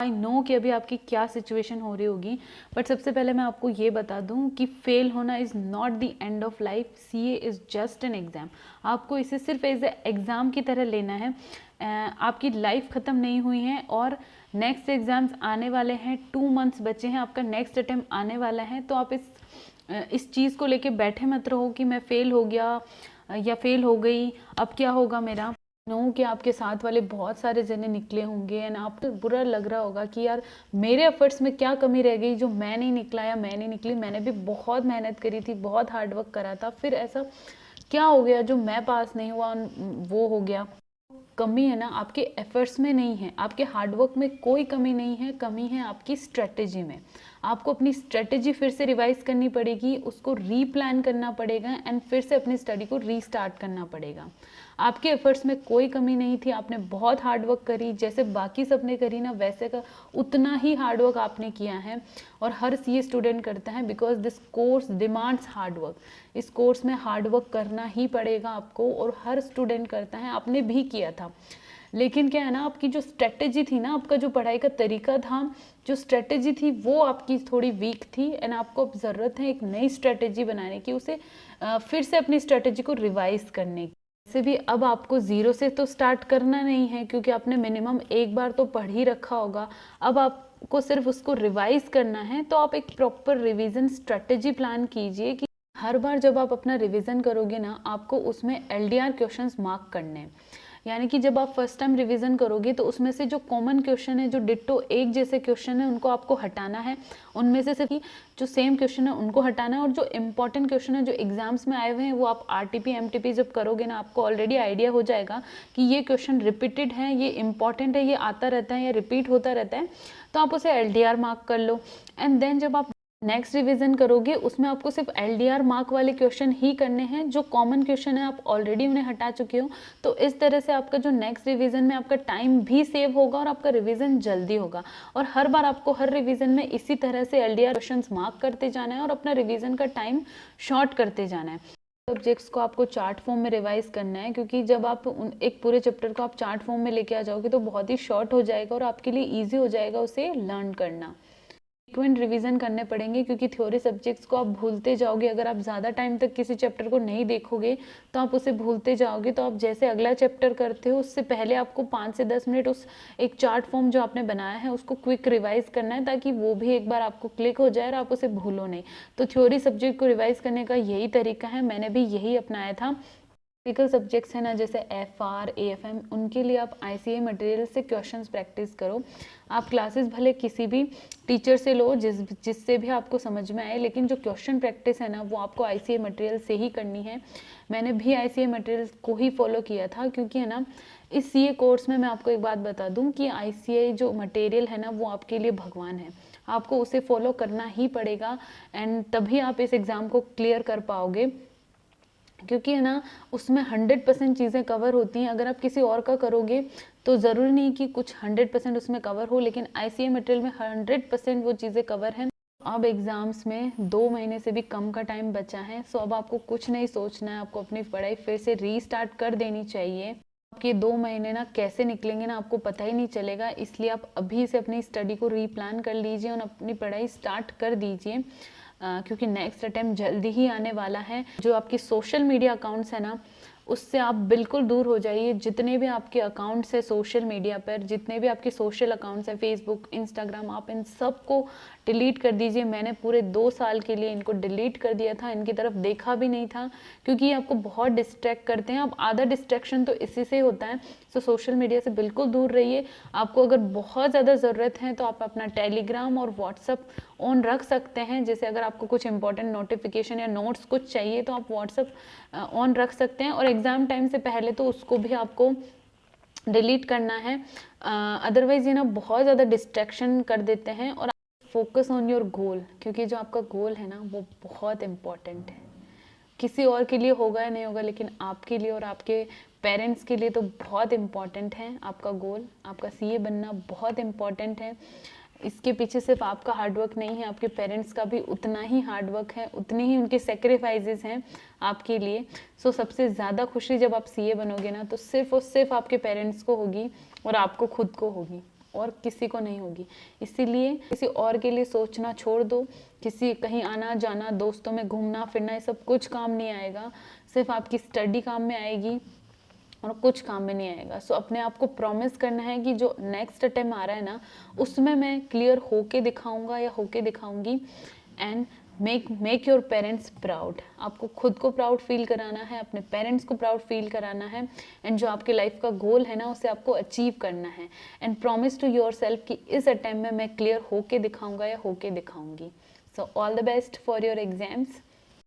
I know कि अभी आपकी क्या सिचुएशन हो रही होगी, बट सबसे पहले मैं आपको ये बता दूं कि फेल होना is not the end of life. CA is just an exam. आपको इसे सिर्फ एज ए एग्ज़ाम की तरह लेना है। आपकी लाइफ ख़त्म नहीं हुई है और नेक्स्ट एग्ज़ाम्स आने वाले हैं। 2 मंथ्स बचे हैं, आपका नेक्स्ट अटेम्प्ट आने वाला है। तो आप इस चीज़ को लेके बैठे मत रहो कि मैं फ़ेल हो गया या फेल हो गई, अब क्या होगा मेरा। नो कि आपके साथ वाले बहुत सारे जने निकले होंगे एंड आपको बुरा लग रहा होगा कि यार मेरे एफर्ट्स में क्या कमी रह गई जो मैं नहीं निकला या मैं नहीं निकली। मैंने भी बहुत मेहनत करी थी, बहुत हार्ड वर्क करा था, फिर ऐसा क्या हो गया जो मैं पास नहीं हुआ वो हो गया। कमी है ना आपके एफर्ट्स में नहीं है, आपके हार्डवर्क में कोई कमी नहीं है, कमी है आपकी स्ट्रेटेजी में। आपको अपनी स्ट्रेटेजी फिर से रिवाइज करनी पड़ेगी, उसको रीप्लान करना पड़ेगा एंड फिर से अपनी स्टडी को रीस्टार्ट करना पड़ेगा। आपके एफर्ट्स में कोई कमी नहीं थी, आपने बहुत हार्डवर्क करी, जैसे बाकी सबने करी ना वैसे का उतना ही हार्डवर्क आपने किया है और हर सीए स्टूडेंट करता है, because this course demands hard work. इस कोर्स में हार्डवर्क करना ही पड़ेगा आपको और हर स्टूडेंट करता है, आपने भी किया था। लेकिन क्या है ना, आपकी जो स्ट्रेटेजी थी ना, आपका जो पढ़ाई का तरीका था, जो स्ट्रेटेजी थी वो आपकी थोड़ी वीक थी एंड आपको अब ज़रूरत है एक नई स्ट्रेटेजी बनाने की, उसे फिर से अपनी स्ट्रेटेजी को रिवाइज करने की। वैसे भी अब आपको ज़ीरो से तो स्टार्ट करना नहीं है, क्योंकि आपने मिनिमम एक बार तो पढ़ ही रखा होगा। अब आपको सिर्फ उसको रिवाइज करना है। तो आप एक प्रॉपर रिवीजन स्ट्रेटेजी प्लान कीजिए कि हर बार जब आप अपना रिवीजन करोगे ना, आपको उसमें एलडीआर क्वेश्चंस मार्क करने हैं। यानी कि जब आप फर्स्ट टाइम रिवीजन करोगे तो उसमें से जो कॉमन क्वेश्चन है, जो डिट्टो एक जैसे क्वेश्चन है, उनको आपको हटाना है। उनमें से सिर्फ जो सेम क्वेश्चन है उनको हटाना है, और जो इंपॉर्टेंट क्वेश्चन है जो एग्जाम्स में आए हुए हैं वो आप आरटीपी एमटीपी जब करोगे ना, आपको ऑलरेडी आइडिया हो जाएगा कि ये क्वेश्चन रिपीटेड है, ये इंपॉर्टेंट है, ये आता रहता है या रिपीट होता रहता है, तो आप उसे एलडीआर मार्क कर लो। एंड देन जब आप नेक्स्ट रिवीजन करोगे उसमें आपको सिर्फ एलडीआर मार्क वाले क्वेश्चन ही करने हैं, जो कॉमन क्वेश्चन है आप ऑलरेडी उन्हें हटा चुके हो। तो इस तरह से आपका जो नेक्स्ट रिवीजन में आपका टाइम भी सेव होगा और आपका रिवीजन जल्दी होगा। और हर बार आपको हर रिवीजन में इसी तरह से एलडीआर क्वेश्चंस मार्क करते जाना है और अपना रिवीजन का टाइम शॉर्ट करते जाना है। सब्जेक्ट्स को आपको चार्ट फॉर्म में रिवाइज करना है, क्योंकि जब आप एक पूरे चैप्टर को आप चार्ट फॉर्म में लेके आ जाओगे तो बहुत ही शॉर्ट हो जाएगा और आपके लिए ईजी हो जाएगा उसे लर्न करना। फ्रीक्वेंट रिवीजन करने पड़ेंगे, क्योंकि थ्योरी सब्जेक्ट्स को आप भूलते जाओगे। अगर आप ज़्यादा टाइम तक किसी चैप्टर को नहीं देखोगे तो आप उसे भूलते जाओगे। तो आप जैसे अगला चैप्टर करते हो उससे पहले आपको 5 से 10 मिनट उस एक चार्ट फॉर्म जो आपने बनाया है उसको क्विक रिवाइज करना है, ताकि वो भी एक बार आपको क्लिक हो जाए और आप उसे भूलो नहीं। तो थ्योरी सब्जेक्ट को रिवाइज करने का यही तरीका है, मैंने भी यही अपनाया था। प्रैक्टिकल सब्जेक्ट्स है ना, जैसे एफआर एएफएम, उनके लिए आप आईसीए मटेरियल से क्वेश्चंस प्रैक्टिस करो। आप क्लासेस भले किसी भी टीचर से लो जिससे भी आपको समझ में आए, लेकिन जो क्वेश्चन प्रैक्टिस है ना वो आपको आईसीए मटेरियल से ही करनी है। मैंने भी आईसीए मटेरियल को ही फॉलो किया था, क्योंकि है ना इस सीए कोर्स में मैं आपको एक बात बता दूं कि आईसीए जो मटेरियल है ना वो आपके लिए भगवान है। आपको उसे फॉलो करना ही पड़ेगा एंड तभी आप इस एग्ज़ाम को क्लियर कर पाओगे, क्योंकि है ना उसमें 100% चीज़ें कवर होती हैं। अगर आप किसी और का करोगे तो ज़रूरी नहीं कि कुछ 100% उसमें कवर हो, लेकिन आईसीए मटेरियल में 100% वो चीज़ें कवर हैं। अब एग्ज़ाम्स में 2 महीने से भी कम का टाइम बचा है, सो अब आपको कुछ नहीं सोचना है, आपको अपनी पढ़ाई फिर से रीस्टार्ट कर देनी चाहिए। आपके 2 महीने ना कैसे निकलेंगे ना आपको पता ही नहीं चलेगा, इसलिए आप अभी से अपनी स्टडी को रीप्लान कर लीजिए और अपनी पढ़ाई स्टार्ट कर दीजिए, क्योंकि नेक्स्ट अटेम्प्ट जल्दी ही आने वाला है। जो आपके सोशल मीडिया अकाउंट्स है ना उससे आप बिल्कुल दूर हो जाइए। जितने भी आपके अकाउंट्स है सोशल मीडिया पर, जितने भी आपके सोशल अकाउंट्स हैं फेसबुक इंस्टाग्राम, आप इन सब को डिलीट कर दीजिए। मैंने पूरे 2 साल के लिए इनको डिलीट कर दिया था, इनकी तरफ देखा भी नहीं था, क्योंकि ये आपको बहुत डिस्ट्रैक्ट करते हैं। अब आधा डिस्ट्रैक्शन तो इसी से होता है। तो सोशल मीडिया से बिल्कुल दूर रहिए। आपको अगर बहुत ज़्यादा ज़रूरत है तो आप अपना टेलीग्राम और व्हाट्सअप ऑन रख सकते हैं। जैसे अगर आपको कुछ इंपॉर्टेंट नोटिफिकेशन या नोट्स कुछ चाहिए तो आप व्हाट्सअप ऑन रख सकते हैं, और एग्ज़ाम टाइम से पहले तो उसको भी आपको डिलीट करना है। अदरवाइज ये ना बहुत ज़्यादा डिस्ट्रैक्शन कर देते हैं। और फोकस ऑन योर गोल, क्योंकि जो आपका गोल है ना वो बहुत इम्पॉर्टेंट है। किसी और के लिए होगा या नहीं होगा, लेकिन आपके लिए और आपके पेरेंट्स के लिए तो बहुत इम्पॉर्टेंट है आपका गोल। आपका सीए बनना बहुत इम्पॉर्टेंट है। इसके पीछे सिर्फ आपका हार्डवर्क नहीं है, आपके पेरेंट्स का भी उतना ही हार्डवर्क है, उतनी ही उनके सेक्रीफाइसेस हैं आपके लिए। सो सबसे ज़्यादा खुशी जब आप सीए बनोगे ना तो सिर्फ और सिर्फ आपके पेरेंट्स को होगी और आपको खुद को होगी। और किसी को नहीं होगी। इसीलिए किसी और के लिए सोचना छोड़ दो। किसी कहीं आना जाना, दोस्तों में घूमना फिरना, ये सब कुछ काम नहीं आएगा। सिर्फ आपकी स्टडी काम में आएगी और कुछ काम में नहीं आएगा। सो अपने आप को प्रॉमिस करना है कि जो नेक्स्ट अटेम्प्ट आ रहा है ना, उसमें मैं क्लियर होके दिखाऊंगा या होके दिखाऊंगी। And make your parents proud. आपको खुद को प्राउड फील कराना है, अपने पेरेंट्स को प्राउड फील कराना है। एंड जो आपके लाइफ का गोल है ना, उसे आपको अचीव करना है। And promise to yourself कि इस अटेम्प्ट में मैं क्लियर होके दिखाऊंगा या होके दिखाऊंगी। So all the best for your exams.